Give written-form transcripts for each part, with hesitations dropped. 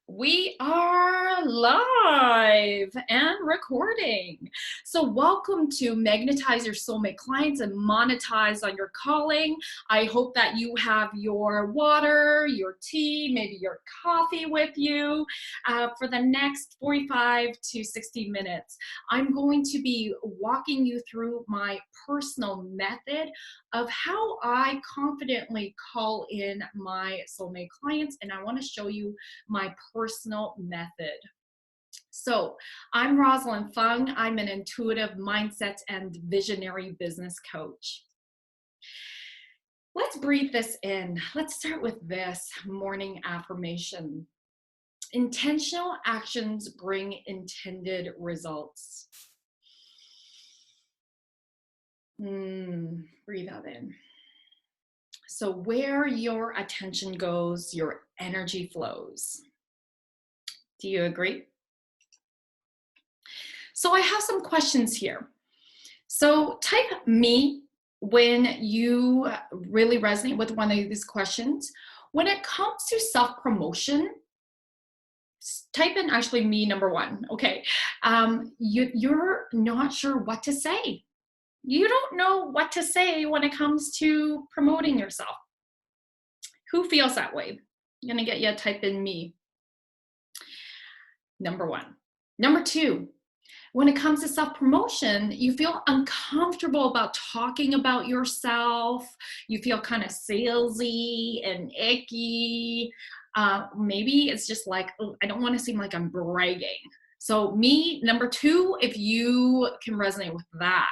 We are live and recording. So welcome to Magnetize Your Soulmate Clients and Monetize on Your Calling. I hope that you have your water, your tea, maybe your coffee with you for the next 45 to 60 minutes. I'm going to be walking you through my personal method of how I confidently call in my soulmate clients, and I want to show you my personal method. So I'm Rosalind Fung. I'm an intuitive mindset and visionary business coach. Let's breathe this in. Let's start with this morning affirmation. Intentional actions bring intended results. Breathe out in. So where your attention goes, your energy flows. Do you agree? So I have some questions here. So type me when you really resonate with one of these questions. When it comes to self-promotion, type in actually me number one, okay? You're not sure what to say. You don't know what to say when it comes to promoting yourself. Who feels that way? I'm gonna get you to type in me. Number one. Number two, when it comes to self-promotion, you feel uncomfortable about talking about yourself. You feel kind of salesy and icky. Maybe it's just like, oh, I don't want to seem like I'm bragging. So me, number two, if you can resonate with that.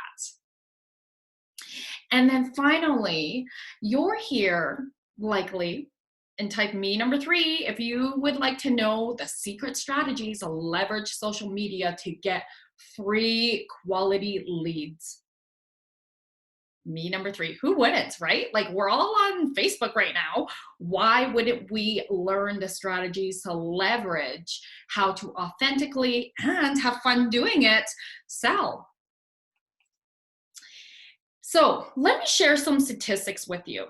And then finally, you're here likely, and type me number three if you would like to know the secret strategies to leverage social media to get free quality leads. Me number three. Who wouldn't, right? Like, we're all on Facebook right now. Why wouldn't we learn the strategies to leverage how to authentically and have fun doing it sell? So let me share some statistics with you.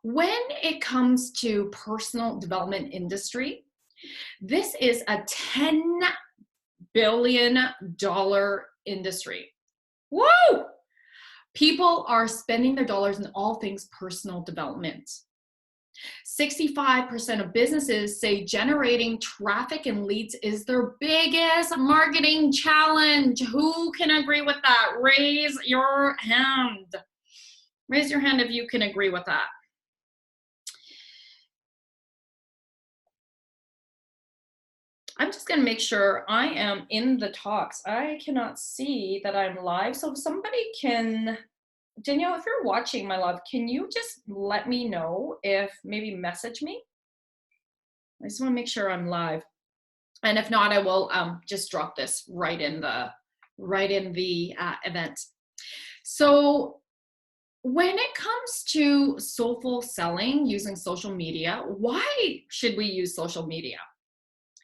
When it comes to personal development industry, this is a $10 billion industry. Whoa! People are spending their dollars in all things personal development. 65% of businesses say generating traffic and leads is their biggest marketing challenge. Who can agree with that? Raise your hand. Raise your hand if you can agree with that. I'm just gonna make sure I am in the talks. I cannot see that I'm live. So if somebody can, Danielle, if you're watching my love, can you just let me know if maybe message me? I just wanna make sure I'm live. And if not, I will just drop this right in the event. So when it comes to soulful selling using social media, why should we use social media?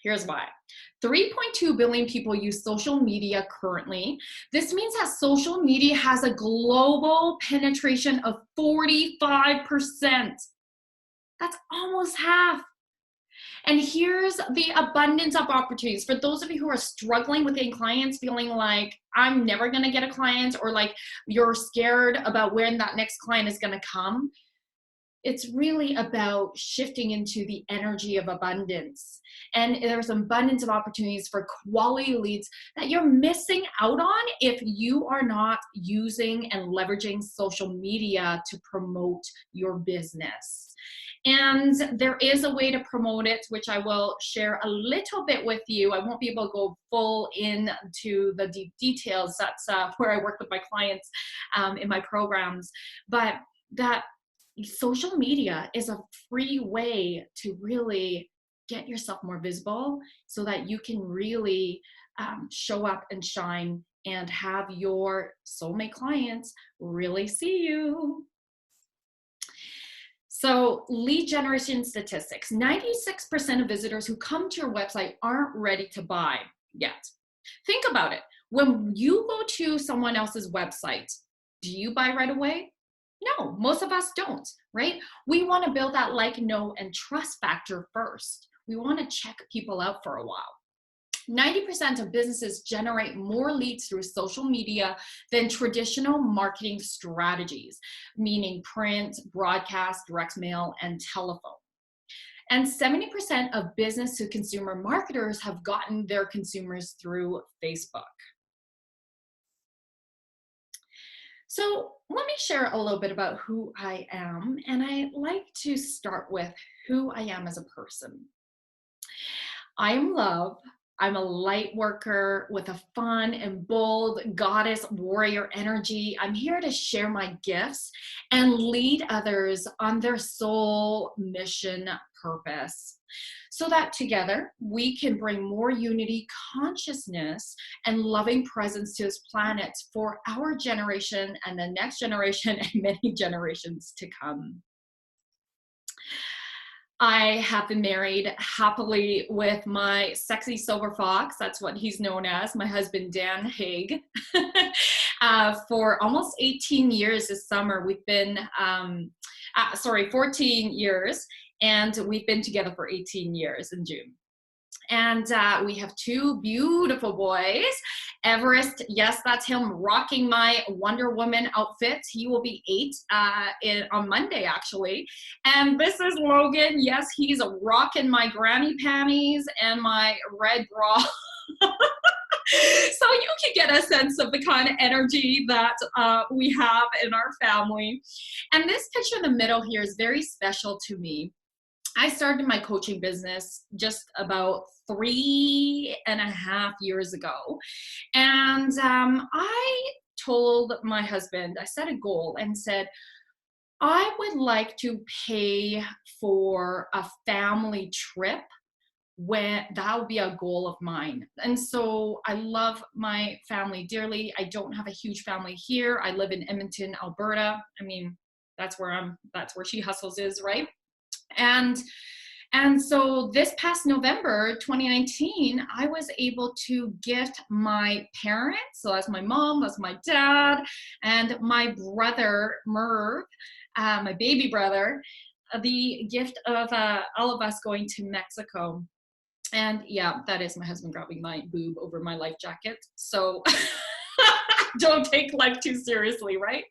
Here's why. 3.2 billion people use social media currently. This means that social media has a global penetration of 45%. That's almost half. And here's the abundance of opportunities. For those of you who are struggling with getting clients, feeling like I'm never gonna get a client, or like you're scared about when that next client is gonna come, it's really about shifting into the energy of abundance. And there's an abundance of opportunities for quality leads that you're missing out on if you are not using and leveraging social media to promote your business. And there is a way to promote it, which I will share a little bit with you. I won't be able to go full into the deep details. That's where I work with my clients in my programs. But that social media is a free way to really get yourself more visible so that you can really show up and shine and have your soulmate clients really see you. So lead generation statistics, 96% of visitors who come to your website aren't ready to buy yet. Think about it. When you go to someone else's website, do you buy right away? No, most of us don't, right? We want to build that like, know, and trust factor first. We want to check people out for a while. 90% of businesses generate more leads through social media than traditional marketing strategies, meaning print, broadcast, direct mail, and telephone. And 70% of business to consumer marketers have gotten their consumers through Facebook. So let me share a little bit about who I am. And I like to start with who I am as a person. I am love. I'm a light worker with a fun and bold goddess warrior energy. I'm here to share my gifts and lead others on their soul mission purpose so that together we can bring more unity, consciousness, and loving presence to this planet for our generation and the next generation and many generations to come. I have been married happily with my sexy silver fox. That's what he's known as, my husband, Dan Haig, for almost 18 years this summer. We've been, 14 years, and we've been together for 18 years in June. And we have two beautiful boys. Everest, yes, that's him rocking my Wonder Woman outfit. He will be 8 on Monday, actually. And this is Logan. Yes, he's rocking my granny panties and my red bra. So you can get a sense of the kind of energy that we have in our family. And this picture in the middle here is very special to me. I started my coaching business just about 3.5 years ago. And I told my husband, I set a goal and said, I would like to pay for a family trip when that would be a goal of mine. And so I love my family dearly. I don't have a huge family here. I live in Edmonton, Alberta. I mean, that's where she hustles is, right? And so this past November 2019, I was able to gift my parents, so that's my mom, that's my dad, and my brother, Merv, my baby brother, the gift of all of us going to Mexico. And yeah, that is my husband grabbing my boob over my life jacket. So don't take life too seriously, right?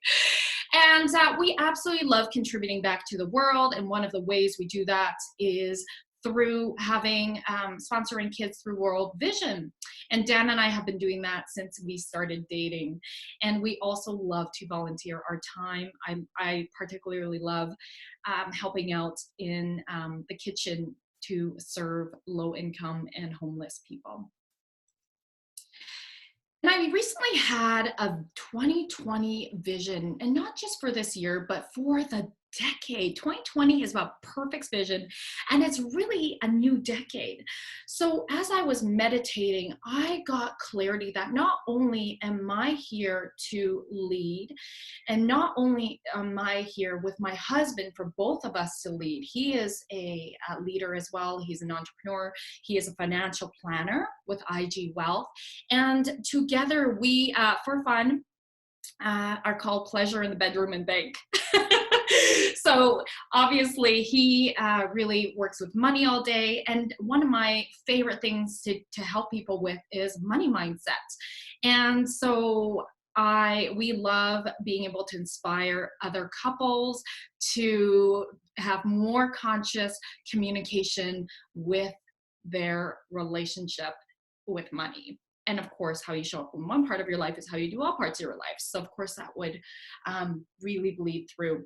And we absolutely love contributing back to the world. And one of the ways we do that is through having sponsoring kids through World Vision. And Dan and I have been doing that since we started dating. And we also love to volunteer our time. I particularly love helping out in the kitchen to serve low income and homeless people. And I recently had a 2020 vision, and not just for this year, but for the decade. 2020 is about perfect vision, and it's really a new decade. So as I was meditating, I got clarity that not only am I here to lead, and not only am I here with my husband for both of us to lead. He is a leader as well. He's an entrepreneur. He is a financial planner with IG Wealth. And together we, for fun, are called Pleasure in the Bedroom and Bank. So obviously he really works with money all day. And one of my favorite things to help people with is money mindset. And so we love being able to inspire other couples to have more conscious communication with their relationship with money. And of course, how you show up in one part of your life is how you do all parts of your life. So of course that would really bleed through.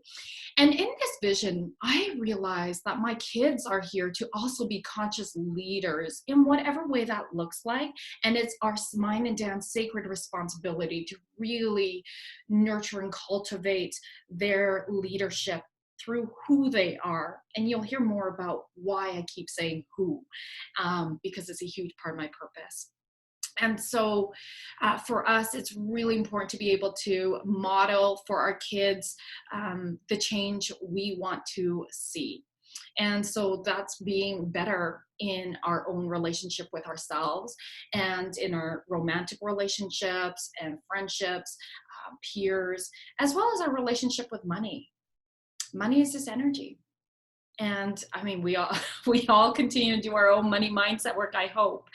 And in this vision, I realized that my kids are here to also be conscious leaders in whatever way that looks like. And it's mine and Dan's sacred responsibility to really nurture and cultivate their leadership through who they are. And you'll hear more about why I keep saying who, because it's a huge part of my purpose. And so for us, it's really important to be able to model for our kids the change we want to see. And so that's being better in our own relationship with ourselves and in our romantic relationships and friendships, peers, as well as our relationship with money. Money is just energy. And I mean, we all we all continue to do our own money mindset work, I hope.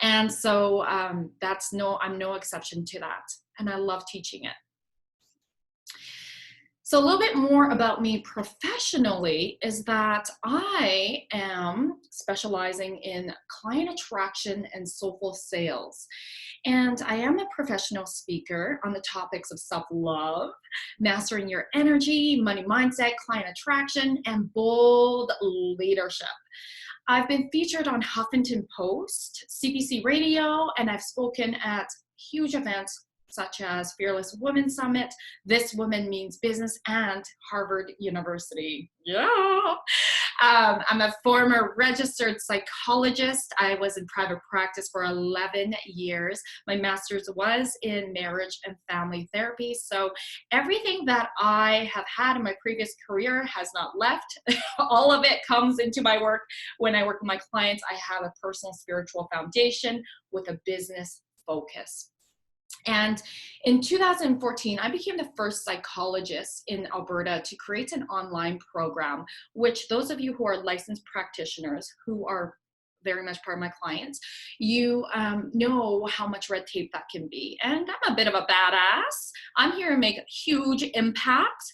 And so I'm no exception to that. And I love teaching it. So a little bit more about me professionally is that I am specializing in client attraction and soulful sales. And I am a professional speaker on the topics of self-love, mastering your energy, money mindset, client attraction, and bold leadership. I've been featured on Huffington Post, CBC Radio, and I've spoken at huge events such as Fearless Women Summit, This Woman Means Business, and Harvard University. Yeah. I'm a former registered psychologist. I was in private practice for 11 years. My master's was in marriage and family therapy. So everything that I have had in my previous career has not left. All of it comes into my work. When I work with my clients, I have a personal spiritual foundation with a business focus. And in 2014, I became the first psychologist in Alberta to create an online program, which those of you who are licensed practitioners who are very much part of my clients, you know how much red tape that can be. And I'm a bit of a badass. I'm here to make a huge impact.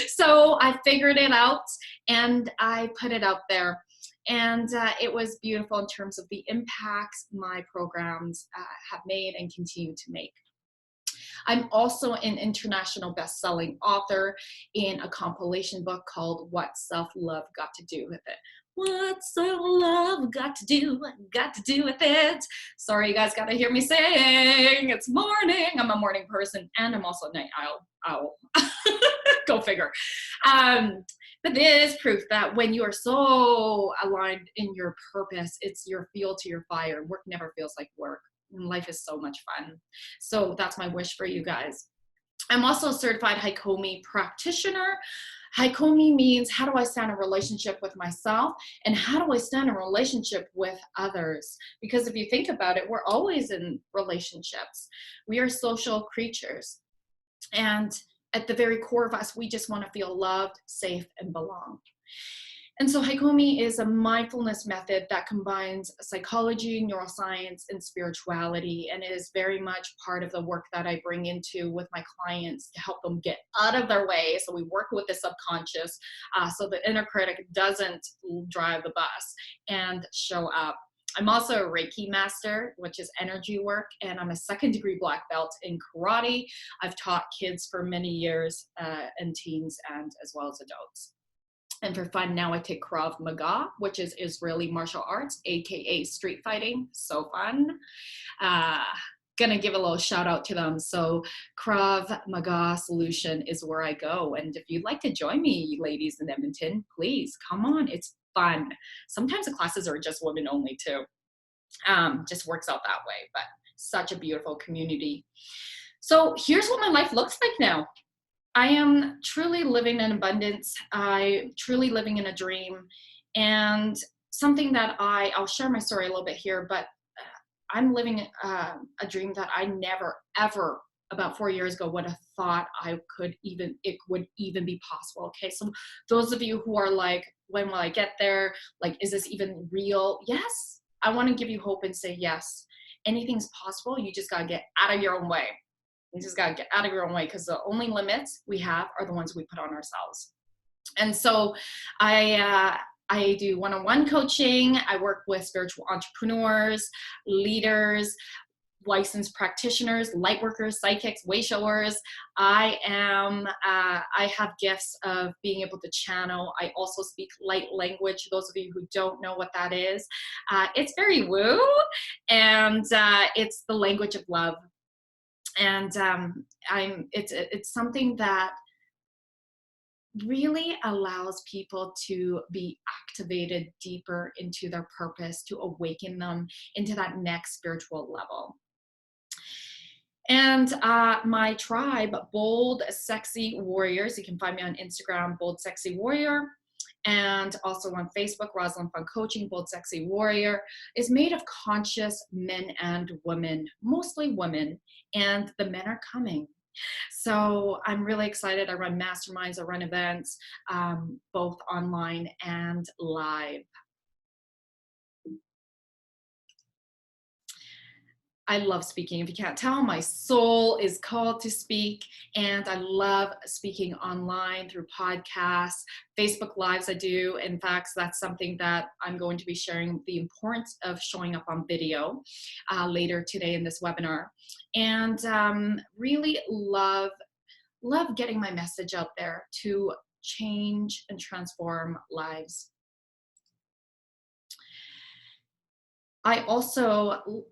So I figured it out and I put it out there. And it was beautiful in terms of the impacts my programs have made and continue to make. I'm also an international best-selling author in a compilation book called What Self-Love Got to Do with It. What self-love got to do with it? Sorry, you guys got to hear me sing. It's morning. I'm a morning person, and I'm also a night owl. Go figure. But this is proof that when you are so aligned in your purpose, it's your fuel to your fire. Work never feels like work. And life is so much fun. So that's my wish for you guys. I'm also a certified Haikomi practitioner. Haikomi means how do I stand in a relationship with myself and how do I stand in a relationship with others? Because if you think about it, we're always in relationships. We are social creatures. And at the very core of us, we just want to feel loved, safe, and belong. And so Haikomi is a mindfulness method that combines psychology, neuroscience, and spirituality, and it is very much part of the work that I bring into with my clients to help them get out of their way. So we work with the subconscious so the inner critic doesn't drive the bus and show up. I'm also a Reiki master, which is energy work, and I'm a second-degree black belt in karate. I've taught kids for many years and teens and as well as adults. And for fun, now I take Krav Maga, which is Israeli martial arts, AKA street fighting. So fun. Gonna give a little shout out to them. So Krav Maga Solution is where I go. And if you'd like to join me, ladies in Edmonton, please come on. It's fun. Sometimes the classes are just women only too. Just works out that way, but such a beautiful community. So here's what my life looks like now. I am truly living in abundance. I truly living in a dream, and something that I'll share my story a little bit here, but I'm living a dream that I never, ever, about 4 years ago, would have thought it would even be possible. Okay, so those of you who are like, when will I get there? Like, is this even real? Yes, I want to give you hope and say, yes, anything's possible. You just got to get out of your own way. You just got to get out of your own way because the only limits we have are the ones we put on ourselves. And so I do one-on-one coaching. I work with spiritual entrepreneurs, leaders, licensed practitioners, light workers, psychics, way showers. I have gifts of being able to channel. I also speak light language. Those of you who don't know what that is, it's very woo, and it's the language of love. And it's something that really allows people to be activated deeper into their purpose, to awaken them into that next spiritual level. And my tribe, Bold Sexy Warriors, you can find me on Instagram, Bold Sexy Warrior. and also on Facebook, Rosalind Fun Coaching, Bold Sexy Warrior, is made of conscious men and women, mostly women, and the men are coming. So I'm really excited. I run masterminds, I run events, both online and live. I love speaking. If you can't tell, my soul is called to speak, and I love speaking online through podcasts, Facebook Lives I do. In fact, that's something that I'm going to be sharing, the importance of showing up on video later today in this webinar. And really love getting my message out there to change and transform lives. I also,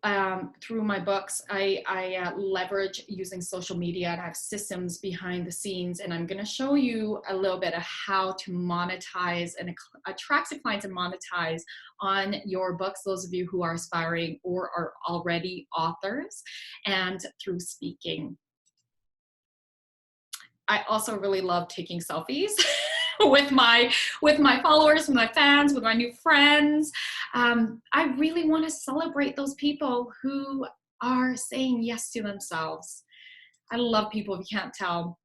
through my books, I leverage using social media, and I have systems behind the scenes, and I'm going to show you a little bit of how to monetize and attract the clients and monetize on your books, those of you who are aspiring or are already authors, and through speaking. I also really love taking selfies with my followers, with my fans, with my new friends. I really want to celebrate those people who are saying yes to themselves. I love people, if you can't tell.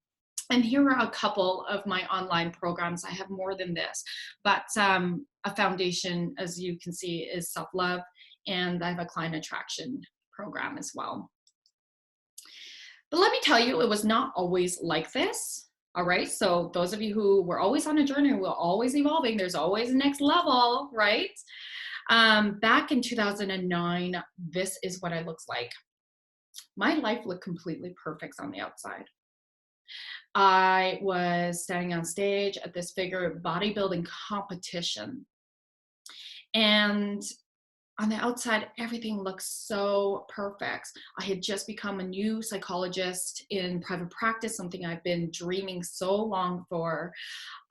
And here are a couple of my online programs. I have more than this, but a foundation, as you can see, is self-love, and I have a client attraction program as well. But let me tell you, it was not always like this. All right. So those of you who were always on a journey, we're always evolving. There's always a next level, right? Back in 2009, this is what it looks like. My life looked completely perfect on the outside. I was standing on stage at this figure bodybuilding competition. And on the outside, everything looks so perfect. I had just become a new psychologist in private practice, something I've been dreaming so long for.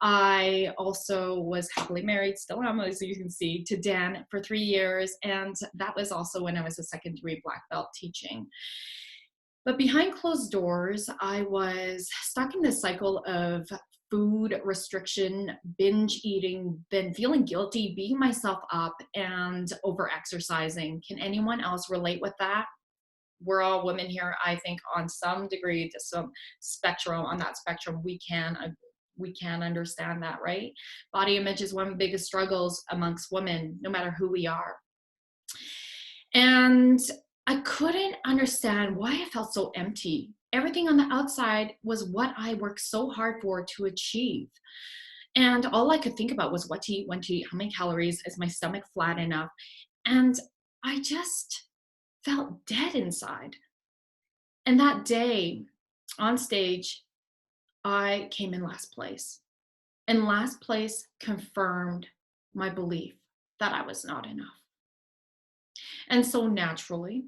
I also was happily married, still am, as you can see, to Dan for 3 years. And that was also when I was a second-degree black belt teaching. But behind closed doors, I was stuck in this cycle of food restriction, binge eating, then feeling guilty, beating myself up, and over exercising. Can anyone else relate with that? We're all women here, I think, on some degree, to some spectrum. On that spectrum, we can understand that, right? Body image is one of the biggest struggles amongst women, no matter who we are. And I couldn't understand why I felt so empty. Everything on the outside was what I worked so hard for to achieve. And all I could think about was what to eat, when to eat, how many calories, is my stomach flat enough? And I just felt dead inside. And that day on stage, I came in last place. And last place confirmed my belief that I was not enough. And so naturally,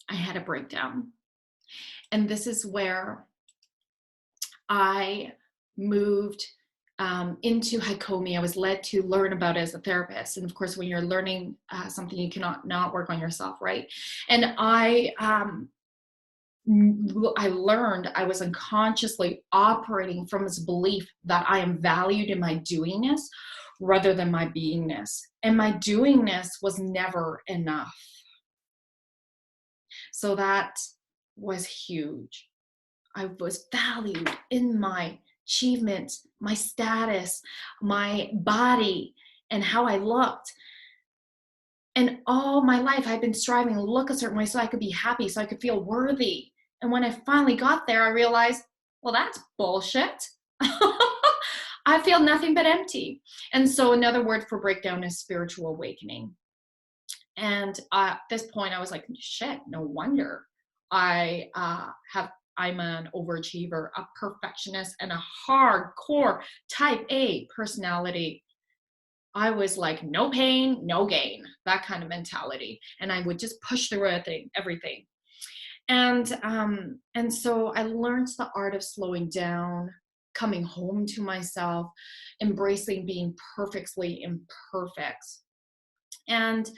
I had a breakdown. And this is where I moved into Hakomi. I was led to learn about it as a therapist. And of course, when you're learning something, you cannot not work on yourself, right? And I learned I was unconsciously operating from this belief that I am valued in my doingness rather than my beingness. And my doingness was never enough. So that was huge. I was valued in my achievements, my status, my body, and how I looked. And all my life, I've been striving to look a certain way so I could be happy, so I could feel worthy. And when I finally got there, I realized, well, that's bullshit. I feel nothing but empty. And so another word for breakdown is spiritual awakening. And at this point, I was like, shit, no wonder I'm an overachiever, a perfectionist, and a hardcore type A personality. I was like, no pain, no gain, that kind of mentality. And I would just push through everything. And so I learned the art of slowing down, coming home to myself, embracing being perfectly imperfect. And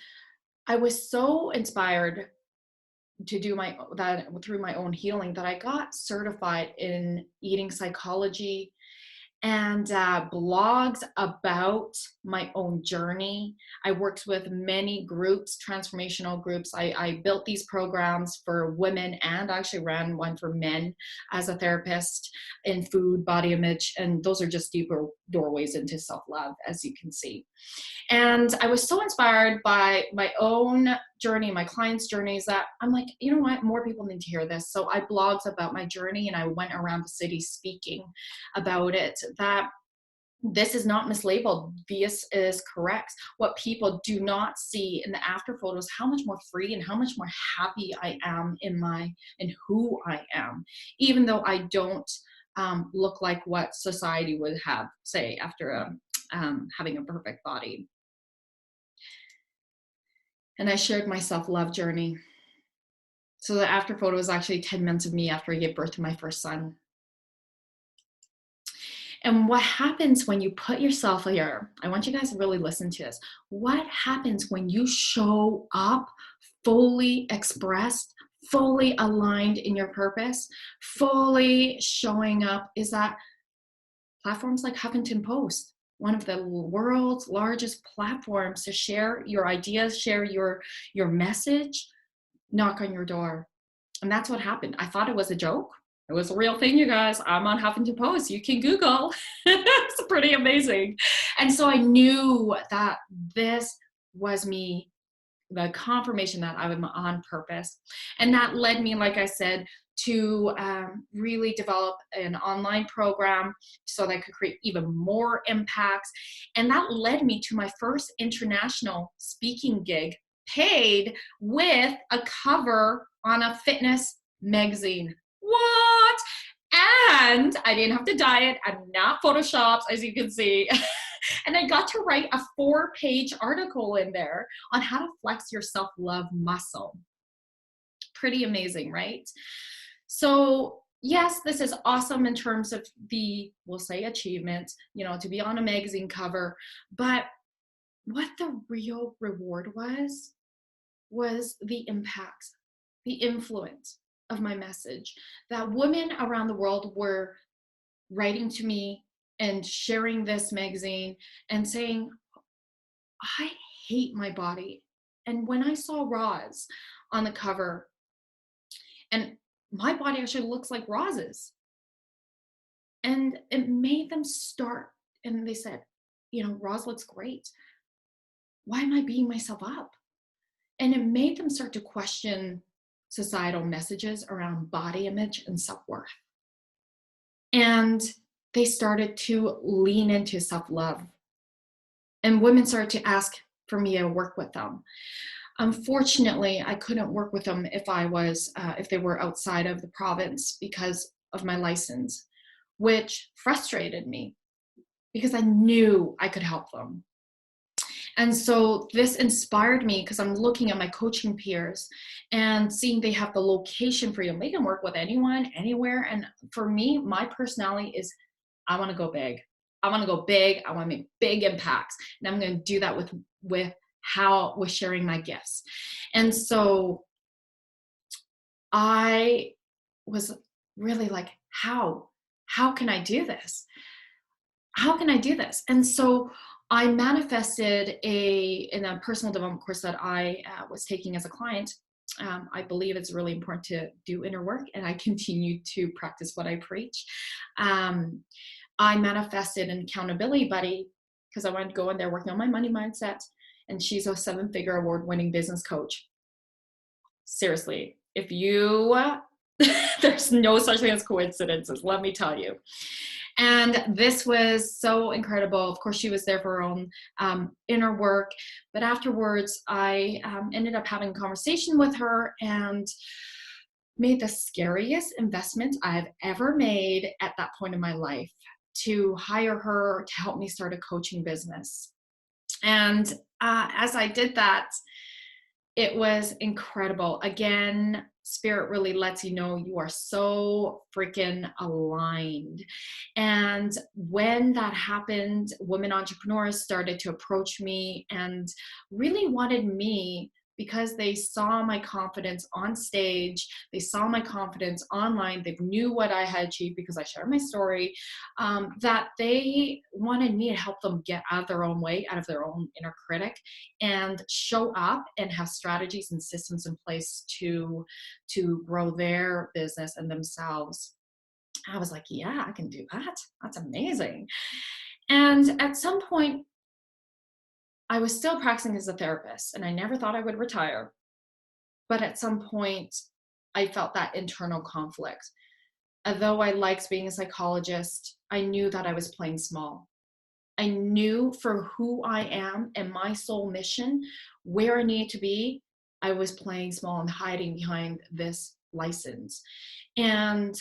I was so inspired to do that through my own healing that I got certified in eating psychology and blogs about my own journey. I worked with many groups, transformational groups. I built these programs for women and I actually ran one for men as a therapist in food, body image, and those are just deeper doorways into self-love, as you can see. And I was so inspired by my own journey, my clients' journeys, that I'm like, you know what, more people need to hear this. So I blogged about my journey and I went around the city speaking about it, that this is not mislabeled. This is correct. What people do not see in the after photos, how much more free and how much more happy I am in who I am, even though I don't look like what society would have, say, after having a perfect body. And I shared my self-love journey. So the after photo is actually 10 months of me after I gave birth to my first son. And what happens when you put yourself here, I want you guys to really listen to this. What happens when you show up fully expressed, fully aligned in your purpose, fully showing up, is that platforms like Huffington Post, one of the world's largest platforms to share your ideas, share your message, knock on your door. And that's what happened. I thought it was a joke. It was a real thing, you guys. I'm on Huffington Post. You can Google. It's pretty amazing. And so I knew that this was me, the confirmation that I'm on purpose. And that led me, like I said, to really develop an online program so that I could create even more impacts. And that led me to my first international speaking gig, paid, with a cover on a fitness magazine. What? And I didn't have to diet. I'm not photoshopped, as you can see. And I got to write a 4-page article in there on how to flex your self-love muscle. Pretty amazing, right? So yes, this is awesome in terms of the, we'll say, achievement, to be on a magazine cover. But what the real reward was the impact, the influence of my message, that women around the world were writing to me and sharing this magazine and saying, I hate my body. And when I saw Roz on the cover, and my body actually looks like Roz's, and it made them start, and they said, Roz looks great. Why am I beating myself up? And it made them start to question societal messages around body image and self-worth. And they started to lean into self-love. And women started to ask for me to work with them. Unfortunately, I couldn't work with them if they were outside of the province because of my license, which frustrated me because I knew I could help them. And so this inspired me because I'm looking at my coaching peers and seeing they have the location freedom. They can work with anyone, anywhere. And for me, my personality is, I want to go big. I want to go big. I want to make big impacts. And I'm going to do that with sharing my gifts. And so I was really like, how can I do this? How can I do this? And so I manifested in a personal development course that I was taking as a client. I believe it's really important to do inner work, and I continue to practice what I preach. I manifested an accountability buddy because I wanted to go in there working on my money mindset, and she's a 7-figure award-winning business coach. Seriously, if you, there's no such thing as coincidences, let me tell you. And this was so incredible. Of course, she was there for her own inner work. But afterwards, I ended up having a conversation with her and made the scariest investment I've ever made at that point in my life, to hire her to help me start a coaching business. And as I did that, it was incredible. Again, Spirit really lets you know you are so freaking aligned. And when that happened, women entrepreneurs started to approach me and really wanted me because they saw my confidence on stage, they saw my confidence online, they knew what I had achieved because I shared my story, that they wanted me to help them get out of their own way, out of their own inner critic, and show up and have strategies and systems in place to grow their business and themselves. I was like, yeah, I can do that. That's amazing. And at some point, I was still practicing as a therapist, and I never thought I would retire. But at some point, I felt that internal conflict. Although I liked being a psychologist, I knew that I was playing small. I knew for who I am and my soul mission, where I needed to be, I was playing small and hiding behind this license. And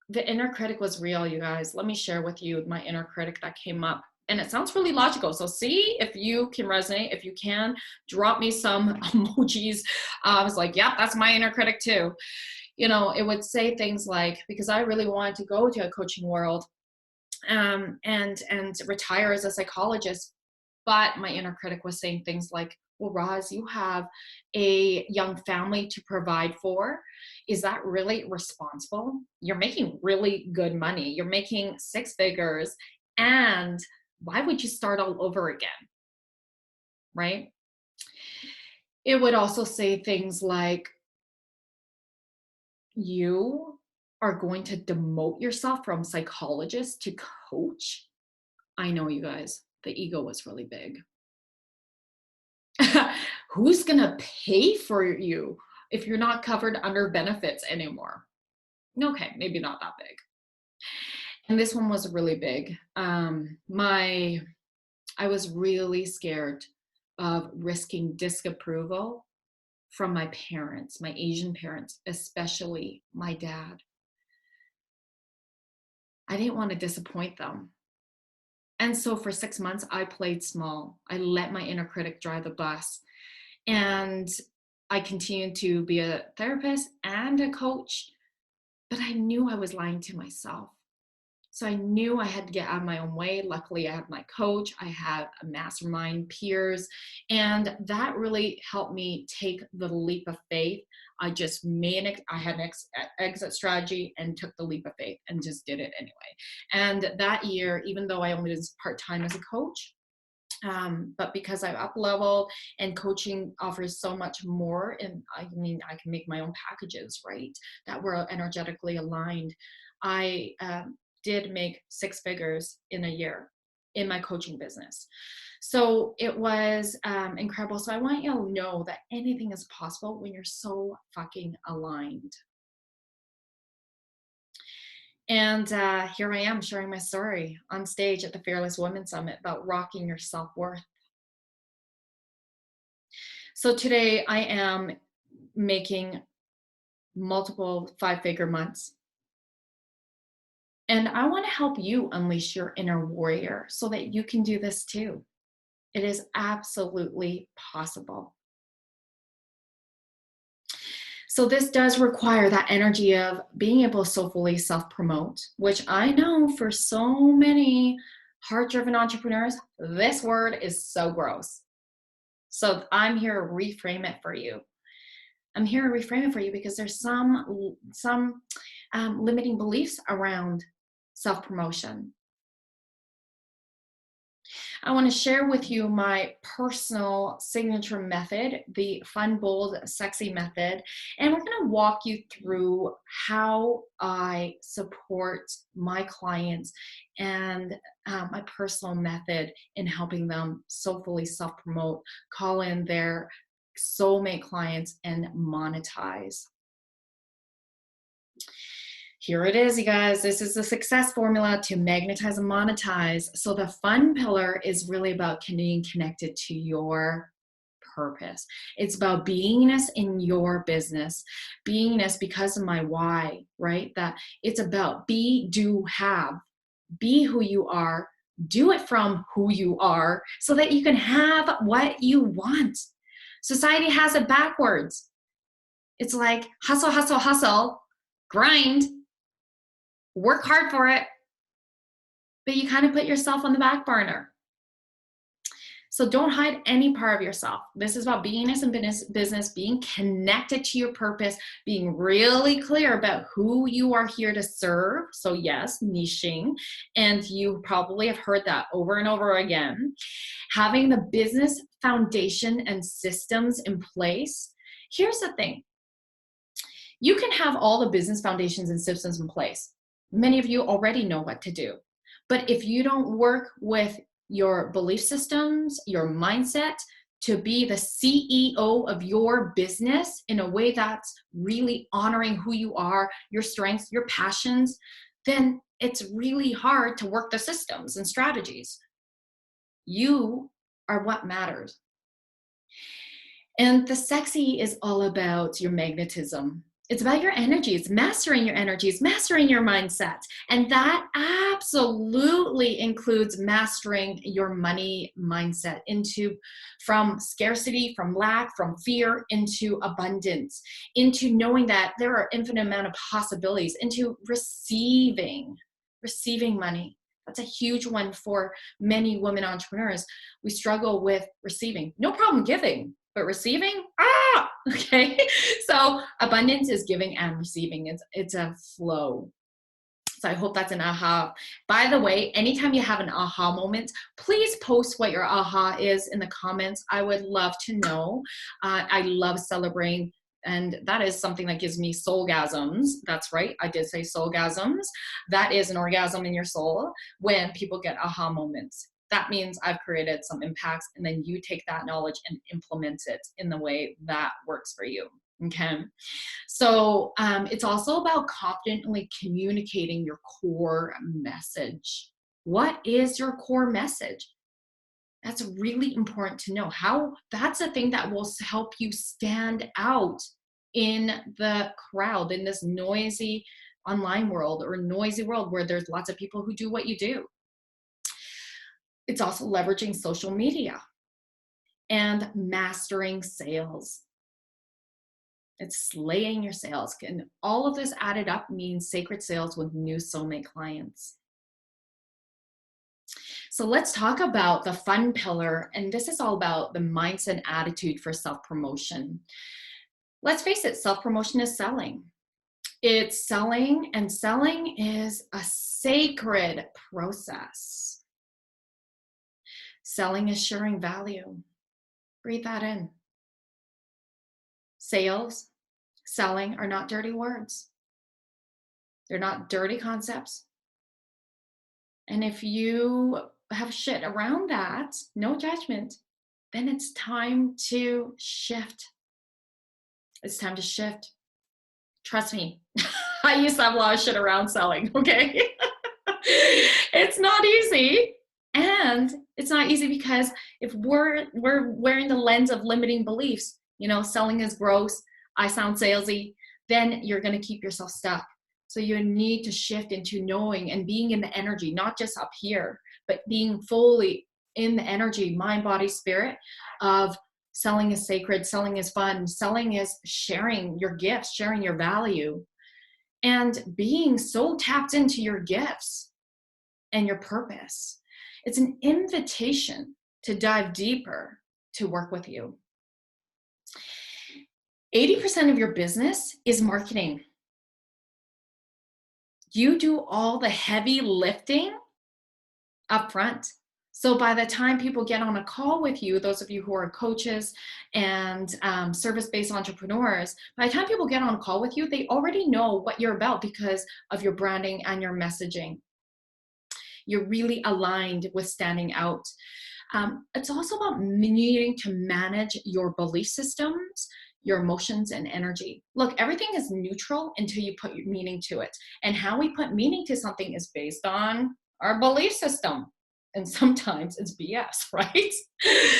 the inner critic was real, you guys. Let me share with you my inner critic that came up. And it sounds really logical. So see if you can resonate. If you can, drop me some emojis. I was like, yep, that's my inner critic too. You know, it would say things like, because I really wanted to go to a coaching world and retire as a psychologist. But my inner critic was saying things like, well, Roz, you have a young family to provide for. Is that really responsible? You're making really good money. You're making six figures. And why would you start all over again? Right? It would also say things like, you are going to demote yourself from psychologist to coach. I know, you guys, the ego was really big. Who's going to pay for you if you're not covered under benefits anymore? Okay, maybe not that big. And this one was really big. I was really scared of risking disapproval from my parents, my Asian parents, especially my dad. I didn't want to disappoint them. And so for 6 months, I played small. I let my inner critic drive the bus. And I continued to be a therapist and a coach, but I knew I was lying to myself. So I knew I had to get out of my own way. Luckily, I had my coach, I had a mastermind, peers, and that really helped me take the leap of faith. I just I had an exit strategy and took the leap of faith and just did it anyway. And that year, even though I only was part-time as a coach, but because I've up leveled and coaching offers so much more, and I mean, I can make my own packages, right, that were energetically aligned. I did make six figures in a year in my coaching business. So it was incredible. So I want you to know that anything is possible when you're so fucking aligned. And here I am sharing my story on stage at the Fearless Women Summit about rocking your self-worth. So today I am making multiple five-figure months. And I want to help you unleash your inner warrior so that you can do this too. It is absolutely possible. So this does require that energy of being able to soulfully self-promote, which I know for so many heart-driven entrepreneurs, this word is so gross. So I'm here to reframe it for you. I'm here to reframe it for you because there's some limiting beliefs around self-promotion. I want to share with you my personal signature method, the fun, bold, sexy method. And we're going to walk you through how I support my clients and my personal method in helping them soulfully self-promote, call in their soulmate clients, and monetize. Here it is, you guys. This is the success formula to magnetize and monetize. So the fun pillar is really about being connected to your purpose. It's about beingness in your business. Beingness because of my why, right? That it's about be, do, have. Be who you are. Do it from who you are so that you can have what you want. Society has it backwards. It's like hustle, hustle, hustle, grind, work hard for it, but you kind of put yourself on the back burner. So don't hide any part of yourself. This is about beingness and business, being connected to your purpose, being really clear about who you are here to serve. So yes, niching. And you probably have heard that over and over again. Having the business foundation and systems in place. Here's the thing. You can have all the business foundations and systems in place. Many of you already know what to do. But if you don't work with your belief systems, your mindset to be the CEO of your business in a way that's really honoring who you are, your strengths, your passions, then it's really hard to work the systems and strategies. You are what matters. And the sexy is all about your magnetism. It's about your energy. It's mastering your energy. It's mastering your mindset. And that absolutely includes mastering your money mindset from scarcity, from lack, from fear into abundance, into knowing that there are infinite amount of possibilities, into receiving money. That's a huge one for many women entrepreneurs. We struggle with receiving. No problem giving, but receiving, okay. So abundance is giving and receiving. It's a flow. So I hope that's an aha. By the way, anytime you have an aha moment, please post what your aha is in the comments. I would love to know. I love celebrating. And that is something that gives me soulgasms. That's right, I did say soulgasms. That is an orgasm in your soul when people get aha moments. That means I've created some impacts, and then you take that knowledge and implement it in the way that works for you. Okay. So it's also about confidently communicating your core message. What is your core message? That's really important to know. That's the thing that will help you stand out in the crowd, in this noisy online world or noisy world where there's lots of people who do what you do. It's also leveraging social media and mastering sales. It's slaying your sales. And all of this added up means sacred sales with new soulmate clients. So let's talk about the fun pillar. And this is all about the mindset and attitude for self-promotion. Let's face it, self-promotion is selling. It's selling, and selling is a sacred process. Selling is sharing value. Breathe that in. Sales, selling are not dirty words. They're not dirty concepts. And if you have shit around that, no judgment, then it's time to shift. It's time to shift. Trust me, I used to have a lot of shit around selling, okay? It's not easy. And it's not easy because if we're wearing the lens of limiting beliefs, selling is gross, I sound salesy, then you're going to keep yourself stuck. So you need to shift into knowing and being in the energy, not just up here, but being fully in the energy, mind, body, spirit of selling is sacred, selling is fun, selling is sharing your gifts, sharing your value, and being so tapped into your gifts and your purpose. It's an invitation to dive deeper to work with you. 80% of your business is marketing. You do all the heavy lifting up front. So by the time people get on a call with you, those of you who are coaches and service-based entrepreneurs, by the time people get on a call with you, they already know what you're about because of your branding and your messaging. You're really aligned with standing out. It's also about needing to manage your belief systems, your emotions and energy. Look, everything is neutral until you put your meaning to it. And how we put meaning to something is based on our belief system. And sometimes it's BS, right?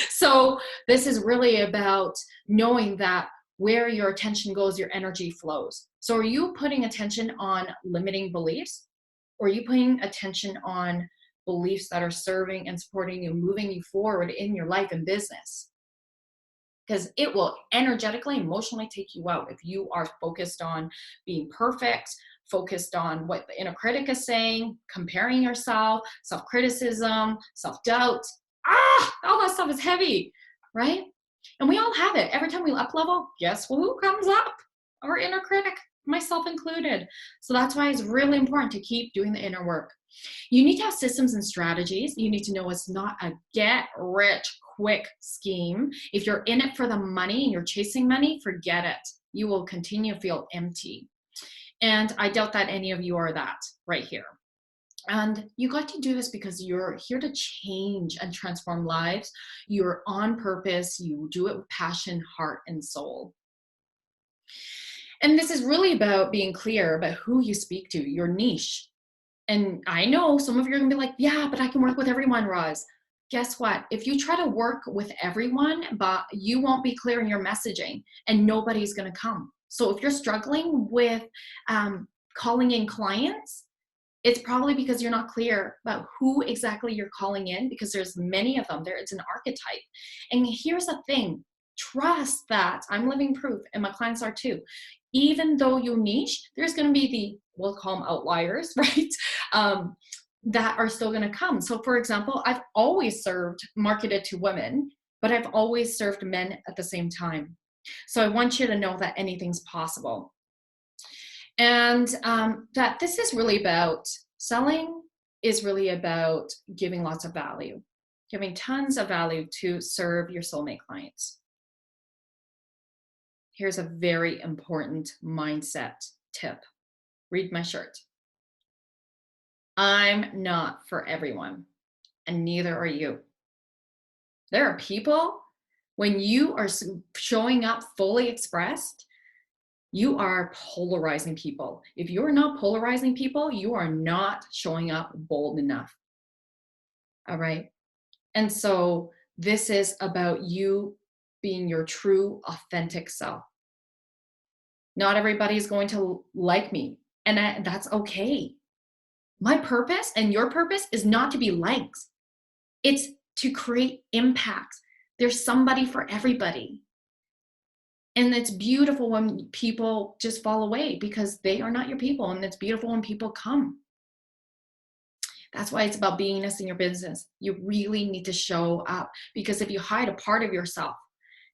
So this is really about knowing that where your attention goes, your energy flows. So are you putting attention on limiting beliefs? Or are you putting attention on beliefs that are serving and supporting you, moving you forward in your life and business? Because it will energetically, emotionally take you out if you are focused on being perfect, focused on what the inner critic is saying, comparing yourself, self-criticism, self-doubt. all that stuff is heavy, right? And we all have it. Every time we up level, guess who comes up? Our inner critic, myself included. So that's why it's really important to keep doing the inner work. You need to have systems and strategies. You need to know it's not a get rich quick scheme. If you're in it for the money and you're chasing money, forget it. You will continue to feel empty. And I doubt that any of you are that right here. And you got to do this because you're here to change and transform lives. You're on purpose. You do it with passion, heart, and soul. And this is really about being clear about who you speak to, your niche. And I know some of you are going to be like, yeah, but I can work with everyone, Roz. Guess what? If you try to work with everyone, but you won't be clear in your messaging and nobody's going to come. So if you're struggling with calling in clients, it's probably because you're not clear about who exactly you're calling in, because there's many of them there. It's an archetype. And here's the thing, trust that I'm living proof, and my clients are too. Even though you niche, there's going to be the, we'll call them outliers, right? That are still going to come. So for example, I've always marketed to women, but I've always served men at the same time. So I want you to know that anything's possible. And that this is really about selling, is really about giving lots of value, giving tons of value to serve your soulmate clients. Here's a very important mindset tip. Read my shirt. I'm not for everyone, and neither are you. There are people, when you are showing up fully expressed, you are polarizing people. If you're not polarizing people, you are not showing up bold enough. All right. And so this is about you being your true, authentic self. Not everybody's going to like me, and that's okay. My purpose and your purpose is not to be liked. It's to create impact. There's somebody for everybody. And it's beautiful when people just fall away because they are not your people. And it's beautiful when people come. That's why it's about beingness in your business. You really need to show up, because if you hide a part of yourself,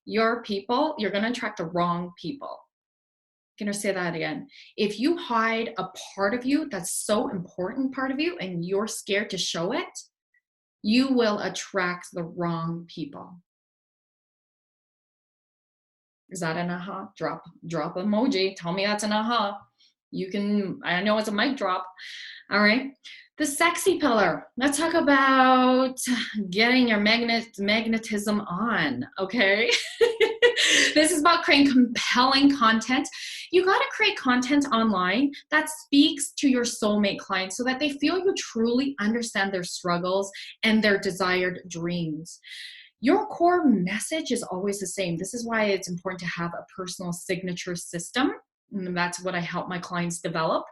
your people, you're going to attract the wrong people. I'm going to say that again. If you hide a part of you that's so important part of you and you're scared to show it, you will attract the wrong people. Is that an aha? Drop emoji. Tell me that's an aha. You can, I know it's a mic drop. All right. The sexy pillar. Let's talk about getting your magnetism on. Okay. This is about creating compelling content. You got to create content online that speaks to your soulmate clients so that they feel you truly understand their struggles and their desired dreams. Your core message is always the same. This is why it's important to have a personal signature system. And that's what I help my clients develop.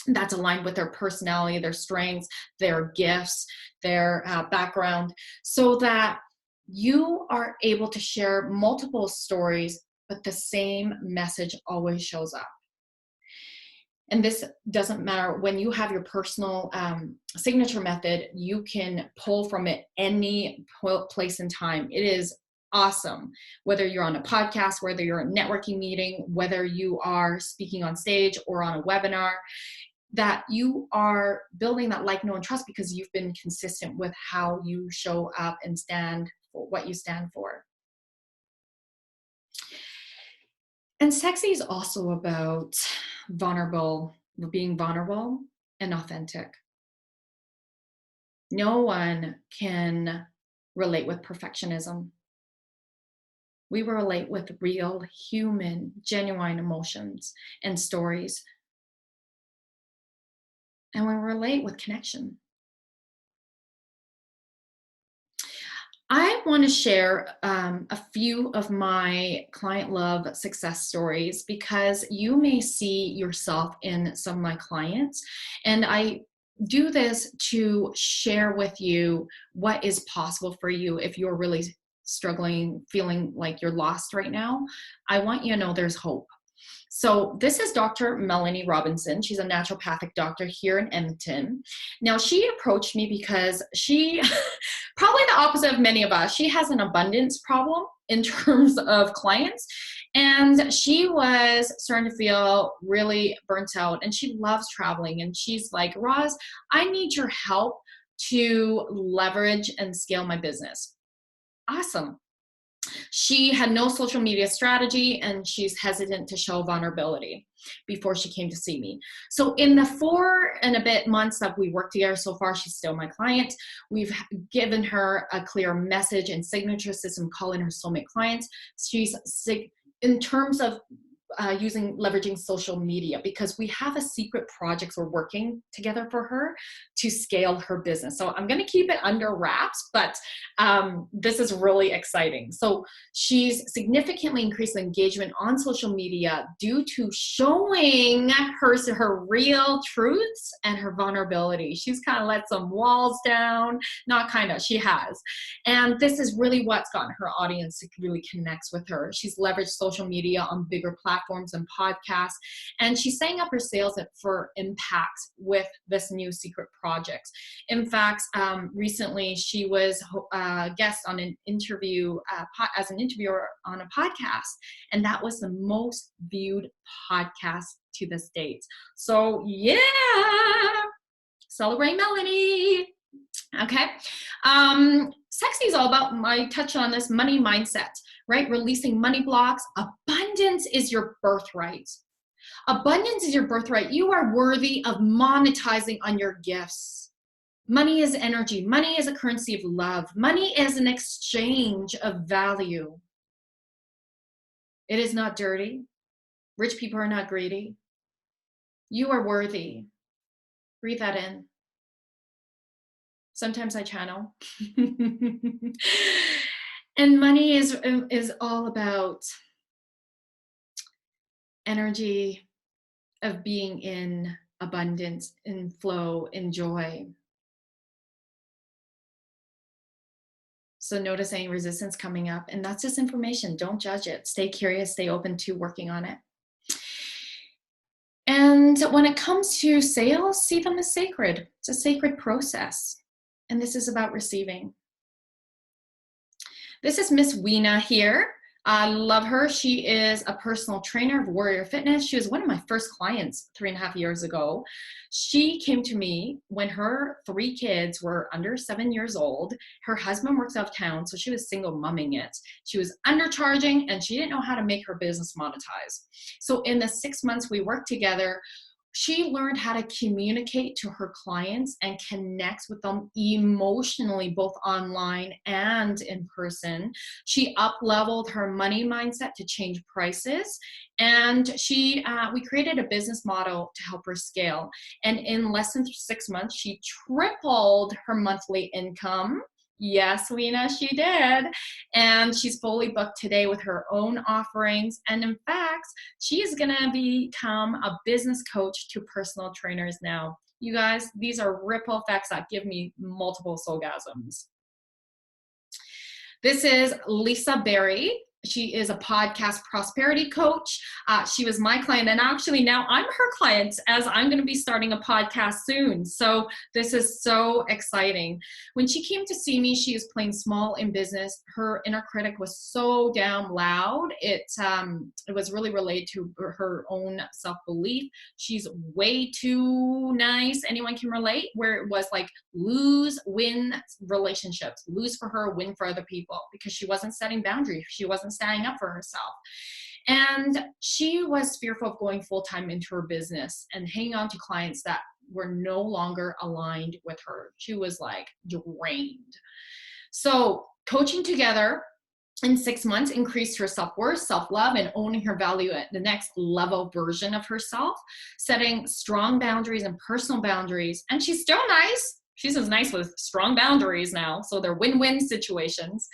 That's aligned with their personality, their strengths, their gifts, their background, so that you are able to share multiple stories, but the same message always shows up. And this doesn't matter. When you have your personal signature method, you can pull from it any place in time. It is awesome. Whether you're on a podcast, whether you're in a networking meeting, whether you are speaking on stage or on a webinar, that you are building that like, know, and trust because you've been consistent with how you show up and stand for what you stand for. And sexy is also about being vulnerable and authentic. No one can relate with perfectionism. We relate with real, human, genuine emotions and stories. And we relate with connection. I want to share a few of my client love success stories because you may see yourself in some of my clients. And I do this to share with you what is possible for you if you're really struggling, feeling like you're lost right now. I want you to know there's hope. So this is Dr. Melanie Robinson. She's a naturopathic doctor here in Edmonton. Now, she approached me because she, probably the opposite of many of us, she has an abundance problem in terms of clients. And she was starting to feel really burnt out, and she loves traveling. And she's like, Roz, I need your help to leverage and scale my business. Awesome. She had no social media strategy, and she's hesitant to show vulnerability before she came to see me. So in the 4 and a bit months that we worked together so far, she's still my client. We've given her a clear message and signature system, calling her Soulmate Clients. She's in terms of leveraging social media, because we have a secret projects we're working together for her to scale her business. So I'm going to keep it under wraps, but this is really exciting. So she's significantly increased engagement on social media due to showing her real truths and her vulnerability. She's kind of let some walls down, not kind of, she has. And this is really what's gotten her audience to really connect with her. She's leveraged social media on bigger platforms and podcasts, and she's setting up her sales for impact with this new secret project. In fact, recently she was a guest on an interview as an interviewer on a podcast, and that was the most viewed podcast to this date. So yeah, celebrate Melanie. Okay. Sexy is all about, I touched on this, money mindset, right? Releasing money blocks. Abundance is your birthright. Abundance is your birthright. You are worthy of monetizing on your gifts. Money is energy. Money is a currency of love. Money is an exchange of value. It is not dirty. Rich people are not greedy. You are worthy. Breathe that in. Sometimes I channel. And money is all about energy of being in abundance, in flow, in joy. So notice any resistance coming up, and that's just information. Don't judge it. Stay curious, stay open to working on it. And when it comes to sales, see them as sacred. It's a sacred process. And this is about receiving. This is Miss Weena here. I love her. She is a personal trainer of Warrior Fitness. She was one of my first clients 3.5 years ago. She came to me when her 3 kids were under 7 years old. Her husband works out of town, so she was single mumming it. She was undercharging, and she didn't know how to make her business monetize. So in the 6 months we worked together, she learned how to communicate to her clients and connect with them emotionally, both online and in person. She up-leveled her money mindset to change prices, and we created a business model to help her scale. And in less than 6 months, she tripled her monthly income. Yes, Weena, she did. And she's fully booked today with her own offerings. And in fact, she is going to become a business coach to personal trainers now. You guys, these are ripple effects that give me multiple soulgasms. This is Lisa Berry. She is a podcast prosperity coach. She was my client, and actually now I'm her client, as I'm going to be starting a podcast soon. So this is so exciting. When she came to see me, she was playing small in business. Her inner critic was so damn loud. It was really related to her own self-belief. She's way too nice. Anyone can relate, where it was like lose, win relationships, lose for her, win for other people, because she wasn't setting boundaries. She wasn't standing up for herself. And she was fearful of going full-time into her business and hanging on to clients that were no longer aligned with her. She was like drained. So coaching together in 6 months increased her self-worth, self-love, and owning her value at the next level version of herself, setting strong boundaries and personal boundaries. And she's still nice. She's as nice with strong boundaries now. So they're win-win situations.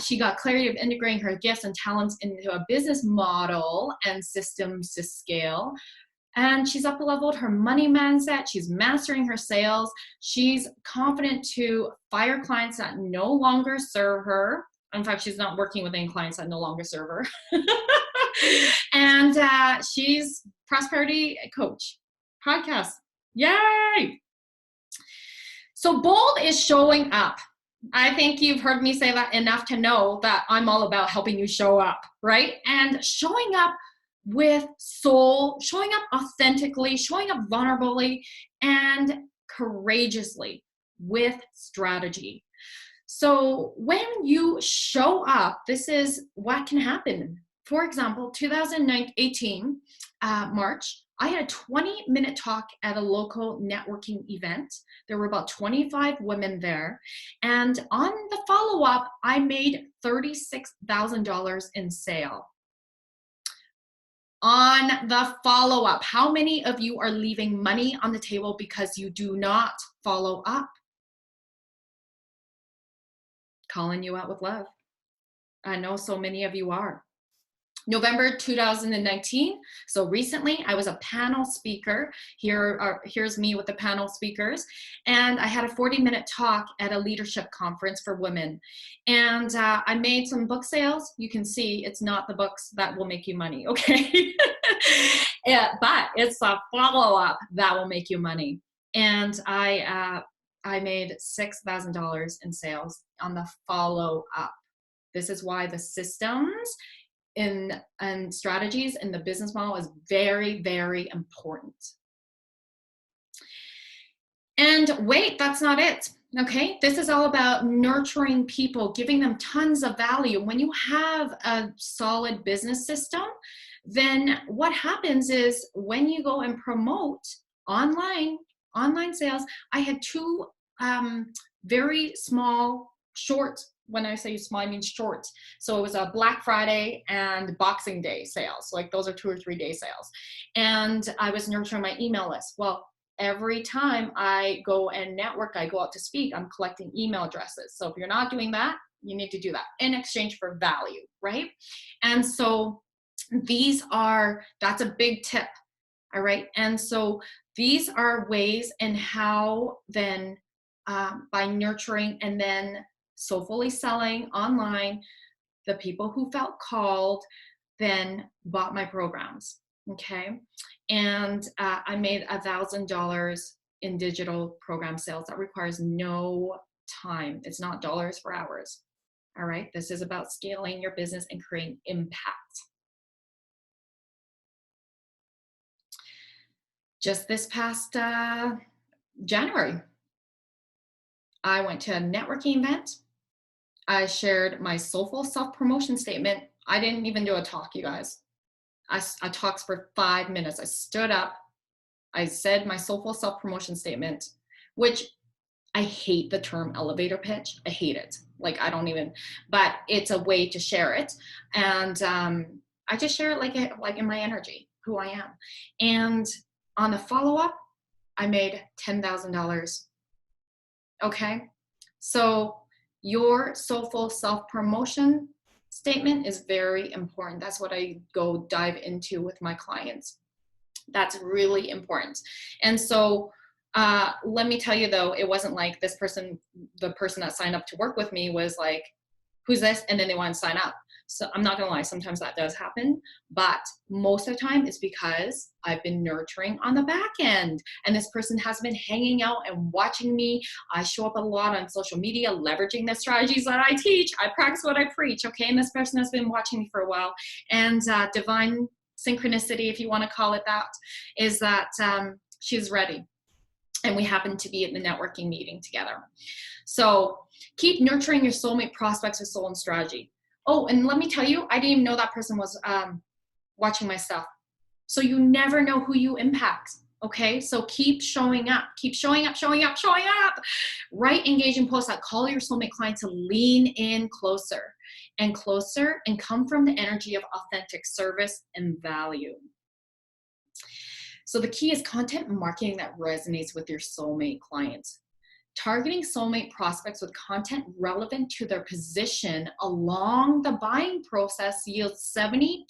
She got clarity of integrating her gifts and talents into a business model and systems to scale. And she's up-leveled her money mindset. She's mastering her sales. She's confident to fire clients that no longer serve her. In fact, she's not working with any clients that no longer serve her. And she's prosperity coach. Podcast. Yay! So bold is showing up. I think you've heard me say that enough to know that I'm all about helping you show up, right? And showing up with soul, showing up authentically, showing up vulnerably, and courageously with strategy. So when you show up, this is what can happen. For example, 2018, March, I had a 20-minute talk at a local networking event. There were about 25 women there. And on the follow-up, I made $36,000 in sale. On the follow-up, how many of you are leaving money on the table because you do not follow up? Calling you out with love. I know so many of you are. November 2019, so recently I was a panel speaker. Here's me with the panel speakers, and I had a 40-minute talk at a leadership conference for women. And I made some book sales. You can see it's not the books that will make you money, okay? Yeah, but it's a follow-up that will make you money. And I made $6,000 in sales on the follow-up. This is why the systems and strategies in the business model is very, very important. And wait, that's not it. Okay, this is all about nurturing people, giving them tons of value. When you have a solid business system, then what happens is when you go and promote online sales, I had two very small, short, when I say small, I mean short. So it was a Black Friday and Boxing Day sales. Like those are 2 or 3 day sales. And I was nurturing my email list. Well, every time I go and network, I go out to speak, I'm collecting email addresses. So if you're not doing that, you need to do that in exchange for value, right? And so that's a big tip, all right? And so these are ways in how then by nurturing and then soulfully selling online, the people who felt called then bought my programs, okay? And I made $1,000 in digital program sales. That requires no time. It's not dollars for hours, all right? This is about scaling your business and creating impact. Just this past January, I went to a networking event. I shared my Soulful Self Promotion statement. I didn't even do a talk, you guys. I talked for 5 minutes. I stood up. I said my Soulful Self Promotion statement, which I hate the term elevator pitch. I hate it. Like I don't even, but it's a way to share it. And I just share it like in my energy, who I am. And on the follow-up, I made $10,000. Okay. So your Soulful Self Promotion statement is very important. That's what I go dive into with my clients. That's really important. And so let me tell you though, it wasn't like this person, the person that signed up to work with me was like, who's this? And then they want to sign up. So I'm not gonna lie, sometimes that does happen, but most of the time it's because I've been nurturing on the back end and this person has been hanging out and watching me. I show up a lot on social media, leveraging the strategies that I teach. I practice what I preach, okay? And this person has been watching me for a while. And divine synchronicity, if you wanna call it that, is that she's ready. And we happen to be at the networking meeting together. So keep nurturing your soulmate prospects with soul and strategy. Oh, and let me tell you, I didn't even know that person was watching my stuff. So you never know who you impact, okay? So keep showing up, keep showing up, showing up, showing up. Write engaging posts that call your soulmate client to lean in closer and come from the energy of authentic service and value. So the key is content marketing that resonates with your soulmate clients. Targeting soulmate prospects with content relevant to their position along the buying process yields 72%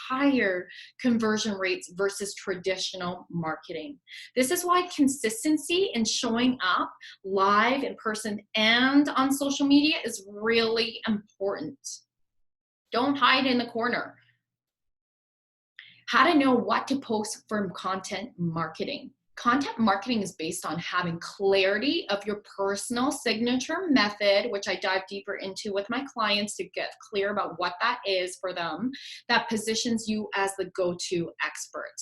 higher conversion rates versus traditional marketing. This is why consistency in showing up live, in person, and on social media is really important. Don't hide in the corner. How to know what to post for content marketing. Content marketing is based on having clarity of your personal signature method, which I dive deeper into with my clients to get clear about what that is for them, that positions you as the go-to expert.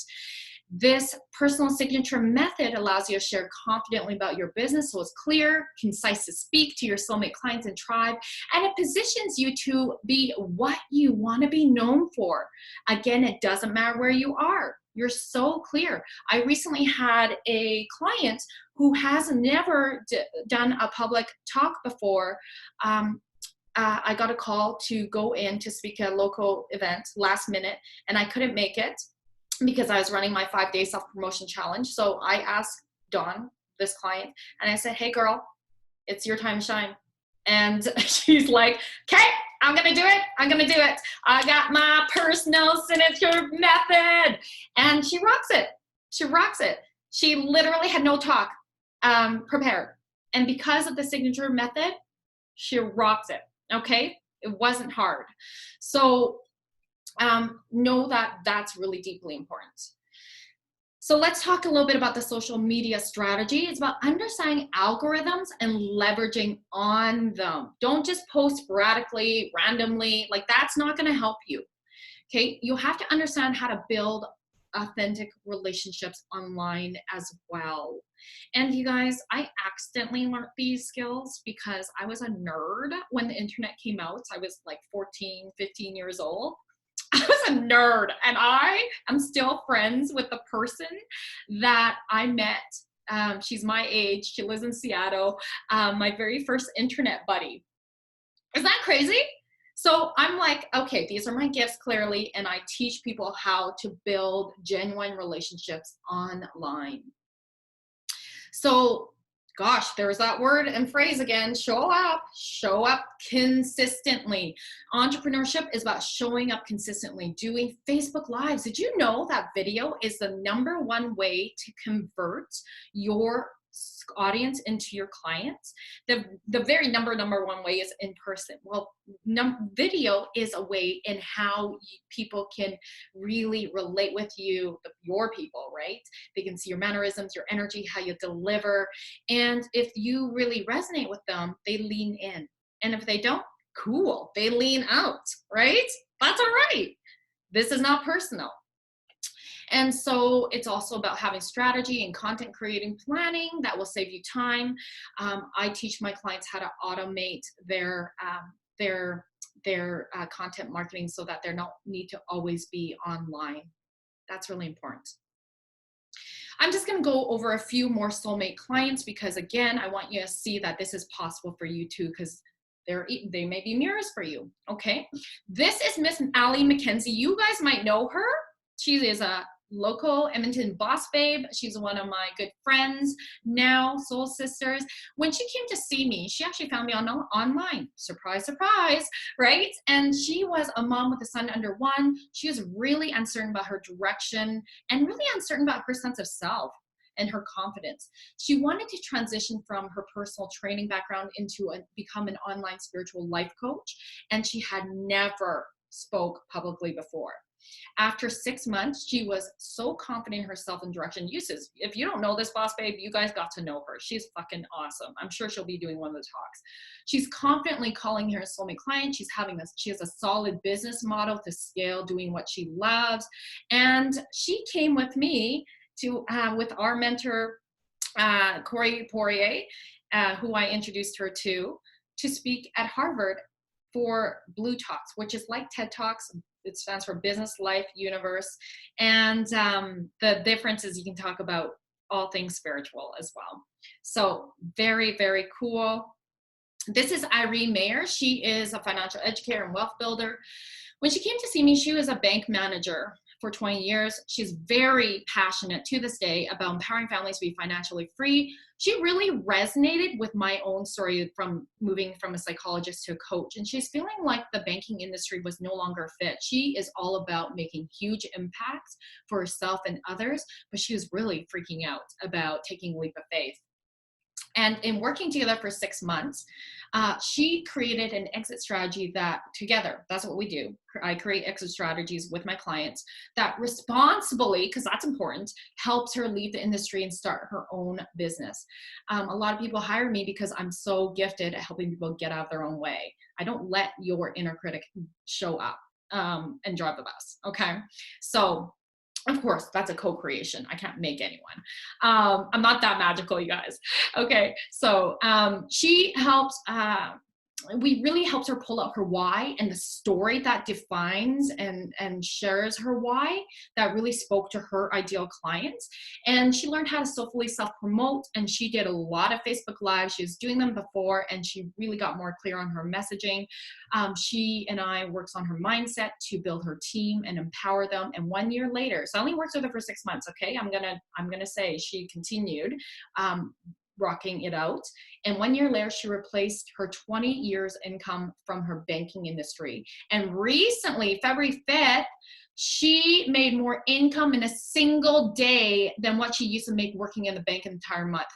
This personal signature method allows you to share confidently about your business so it's clear, concise to speak to your soulmate clients and tribe, and it positions you to be what you want to be known for. Again, it doesn't matter where you are. You're so clear. I recently had a client who has never done a public talk before. I got a call to go in to speak at a local event last minute, and I couldn't make it because I was running my 5-day self-promotion challenge. So I asked Dawn, this client, and I said, hey girl, it's your time to shine. And she's like, okay, I'm gonna do it. I'm gonna do it. I got my personal signature method. And she rocks it. She rocks it. She literally had no talk prepared. And because of the signature method, she rocks it, okay? It wasn't hard. So know that that's really deeply important. So let's talk a little bit about the social media strategy. It's about understanding algorithms and leveraging on them. Don't just post sporadically, randomly, like that's not gonna help you, okay? You have to understand how to build authentic relationships online as well. And you guys, I accidentally learned these skills because I was a nerd when the internet came out. I was like 14, 15 years old. I was a nerd, and I am still friends with the person that I met. She's my age. She lives in Seattle. My very first internet buddy. Isn't that crazy? So I'm like, okay, these are my gifts clearly, and I teach people how to build genuine relationships online. So gosh, there's that word and phrase again, show up consistently. Entrepreneurship is about showing up consistently, doing Facebook Lives. Did you know that video is the #1 way to convert your audience into your clients? The very number one way is in person. Well, video is a way in how people can really relate with you, your people, right? They can see your mannerisms, your energy, how you deliver. And if you really resonate with them, they lean in. And if they don't, cool, they lean out, right? That's all right. This is not personal. And so it's also about having strategy and content creating planning that will save you time. I teach my clients how to automate their content marketing so that they don't need to always be online. That's really important. I'm just going to go over a few more soulmate clients because again, I want you to see that this is possible for you too, because they may be mirrors for you. Okay. This is Miss Allie McKenzie. You guys might know her. She is a local Edmonton boss babe. She's one of my good friends now, soul sisters. When she came to see me, she actually found me online. Surprise, surprise, right? And she was a mom with a son under 1. She was really uncertain about her direction and really uncertain about her sense of self and her confidence. She wanted to transition from her personal training background into become an online spiritual life coach, and she had never spoke publicly before. After 6 months, she was so confident in herself and direction uses. If you don't know this boss babe, you guys got to know her. She's fucking awesome. I'm sure she'll be doing one of the talks. She's confidently calling her a soulmate client. She has a solid business model to scale, doing what she loves. And she came with me to with our mentor, Corey Poirier, who I introduced her to speak at Harvard for Blue Talks, which is like TED Talks. It stands for Business Life Universe. And the difference is you can talk about all things spiritual as well. So very, very cool. This is Irene Mayer. She is a financial educator and wealth builder. When she came to see me, she was a bank manager for 20 years. She's very passionate to this day about empowering families to be financially free. She really resonated with my own story from moving from a psychologist to a coach. And she's feeling like the banking industry was no longer a fit. She is all about making huge impacts for herself and others, but she was really freaking out about taking a leap of faith. And in working together for 6 months, she created an exit strategy that together, that's what we do. I create exit strategies with my clients that responsibly, because that's important, helps her leave the industry and start her own business. A lot of people hire me because I'm so gifted at helping people get out of their own way. I don't let your inner critic show up and drive the bus. Okay. So, of course, that's a co-creation. I can't make anyone. I'm not that magical, you guys. Okay, so she helps. We really helped her pull out her why and the story that defines and shares her why that really spoke to her ideal clients. And she learned how to soulfully self-promote, and she did a lot of Facebook Lives. She was doing them before, and she really got more clear on her messaging. She and I works on her mindset to build her team and empower them. And 1 year later, so I only worked with her for 6 months. Okay, I'm gonna say she continued rocking it out. And 1 year later, she replaced her 20 years income from her banking industry. And recently, February 5th, she made more income in a single day than what she used to make working in the bank an entire month.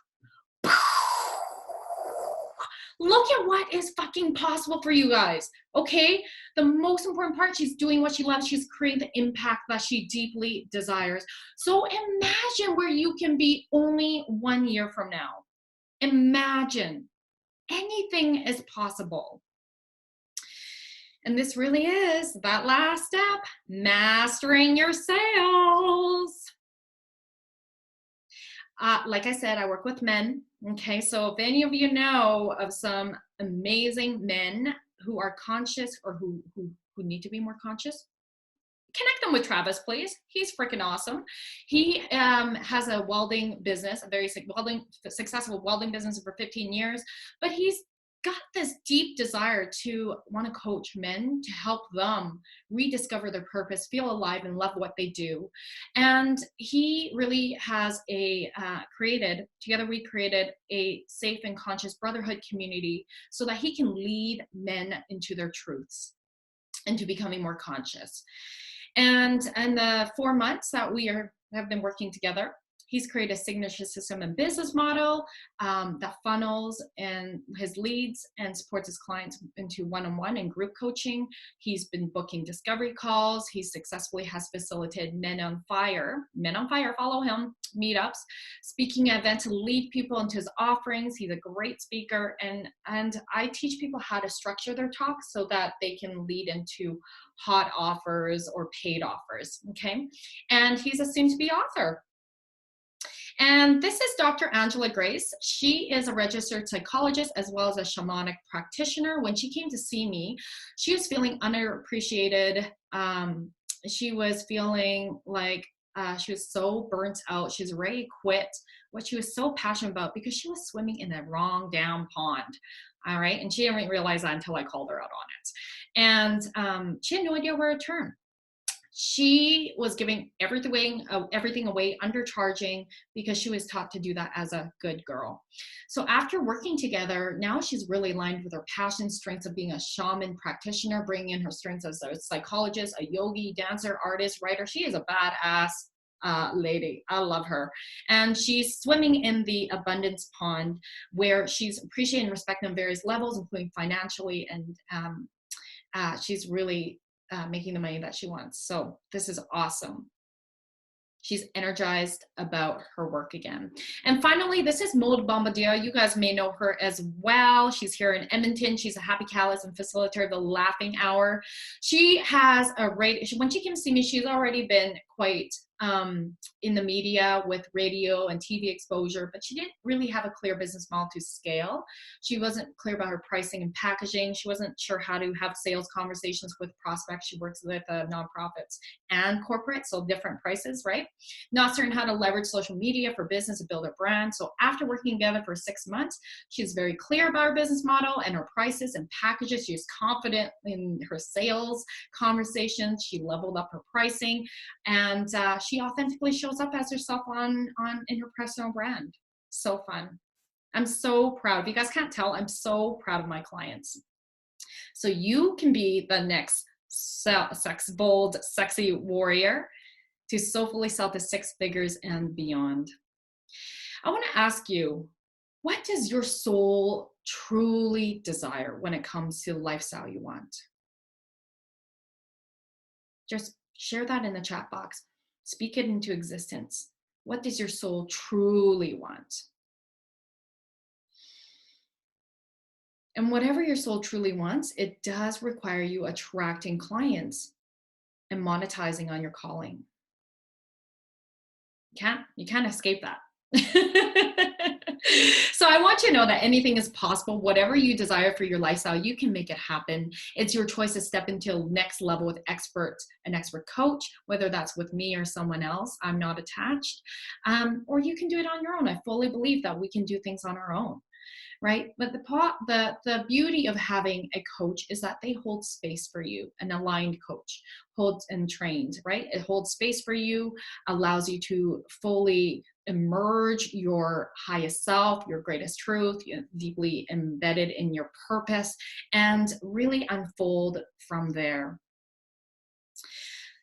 Look at what is fucking possible for you guys, okay? The most important part, she's doing what she loves. She's creating the impact that she deeply desires. So imagine where you can be only 1 year from now. Imagine. Anything is possible. And this really is that last step, mastering your sales. Like I said, I work with men. Okay, so if any of you know of some amazing men who are conscious or who need to be more conscious, connect them with Travis, please. He's freaking awesome. He has a welding business, a very successful welding business for 15 years, but he's got this deep desire to want to coach men to help them rediscover their purpose, feel alive, and love what they do. And he really has together we created a safe and conscious brotherhood community so that he can lead men into their truths and to becoming more conscious. And in the 4 months that we have been working together, he's created a signature system and business model that funnels and his leads and supports his clients into one-on-one and group coaching. He's been booking discovery calls. He successfully has facilitated Men on Fire, follow him, meetups, speaking at events to lead people into his offerings. He's a great speaker. And I teach people how to structure their talks so that they can lead into hot offers or paid offers, okay? And he's a soon-to-be author. And this is Dr. Angela Grace. She is a registered psychologist as well as a shamanic practitioner. When she came to see me, she was feeling underappreciated. She was feeling like she was so burnt out. She was ready to quit what she was so passionate about because she was swimming in the wrong damn pond. All right. And she didn't realize that until I called her out on it. And she had no idea where to turn. She was giving everything away, undercharging, because she was taught to do that as a good girl. So after working together, now she's really aligned with her passion, strengths of being a shaman practitioner, bringing in her strengths as a psychologist, a yogi, dancer, artist, writer. She is a badass lady. I love her. And she's swimming in the abundance pond where she's appreciating and respecting on various levels, including financially, and she's really making the money that she wants. So this is awesome. She's energized about her work again. And finally, this is Maud Bombardier. You guys may know her as well. She's here in Edmonton. She's a happy callus and facilitator of the Laughing Hour. She has when she came to see me, she's already been quite in the media with radio and TV exposure, but she didn't really have a clear business model to scale. She wasn't clear about her pricing and packaging. She wasn't sure how to have sales conversations with prospects. She works with nonprofits and corporate, so different prices, right? Not certain how to leverage social media for business to build a brand. So after working together for 6 months, she's very clear about her business model and her prices and packages. She's confident in her sales conversations. She leveled up her pricing, and she authentically shows up as herself in her personal brand. So fun. I'm so proud. If you guys can't tell, I'm so proud of my clients. So you can be the next bold, sexy warrior to soulfully sell to 6 figures and beyond. I want to ask you, What does your soul truly desire when it comes to the lifestyle you want? Just share that in the chat box. Speak it into existence. What does your soul truly want? And whatever your soul truly wants, it does require you attracting clients and monetizing on your calling. You can't escape that. So I want you to know that anything is possible. Whatever you desire for your lifestyle, you can make it happen. It's your choice to step into the next level with an expert coach, whether that's with me or someone else. I'm not attached. Or you can do it on your own. I fully believe that we can do things on our own, right? But the beauty of having a coach is that they hold space for you. An aligned coach holds and trained, right? It holds space for you, allows you to fully emerge your highest self, your greatest truth, deeply embedded in your purpose, and really unfold from there.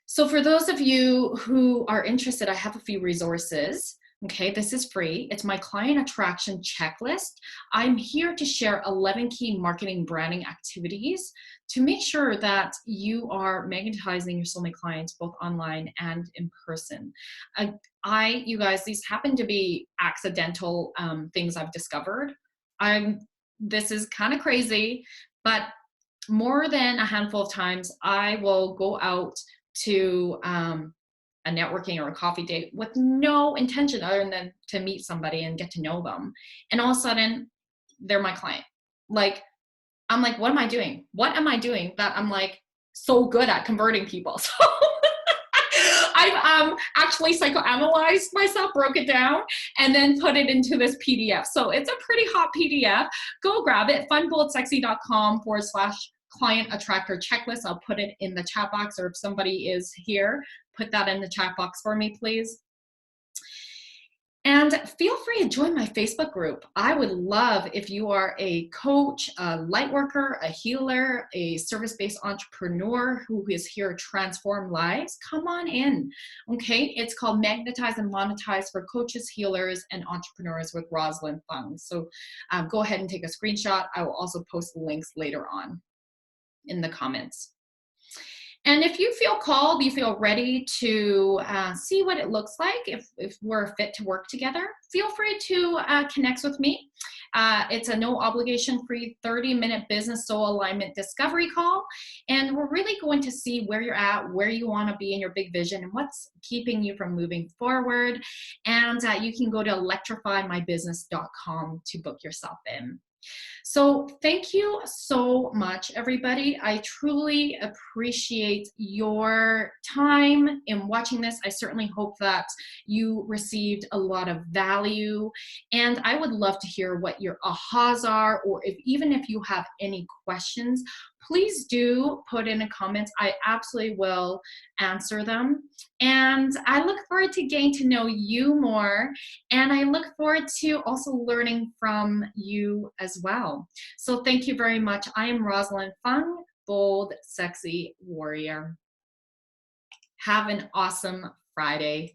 So for those of you who are interested, I have a few resources. Okay, this is free. It's my client attraction checklist. I'm here to share 11 key marketing branding activities to make sure that you are magnetizing your soulmate clients both online and in person. You guys, these happen to be accidental things I've discovered. This is kind of crazy, but more than a handful of times, I will go out to a networking or a coffee date with no intention other than to meet somebody and get to know them. And all of a sudden, they're my client. Like, I'm like, what am I doing? What am I doing that I'm like so good at converting people? So I've actually psychoanalyzed myself, broke it down, and then put it into this PDF. So it's a pretty hot PDF. Go grab it, funboldsexy.com/client attractor checklist. I'll put it in the chat box, or if somebody is here, put that in the chat box for me, please. And feel free to join my Facebook group. I would love if you are a coach, a light worker, a healer, a service-based entrepreneur who is here to transform lives. Come on in, okay? It's called Magnetize and Monetize for Coaches, Healers, and Entrepreneurs with Rosalind Fung. So go ahead and take a screenshot. I will also post the links later on in the comments. And if you feel called, you feel ready to see what it looks like, if we're fit to work together, feel free to connect with me. It's a no obligation free 30-minute business soul alignment discovery call. And we're really going to see where you're at, where you want to be in your big vision, and what's keeping you from moving forward. And you can go to electrifymybusiness.com to book yourself in. So thank you so much, everybody. I truly appreciate your time in watching this. I certainly hope that you received a lot of value, and I would love to hear what your ahas are, or even if you have any questions, please do put in the comments. I absolutely will answer them. And I look forward to getting to know you more. And I look forward to also learning from you as well. So thank you very much. I am Rosalind Fung, Bold, Sexy Warrior. Have an awesome Friday.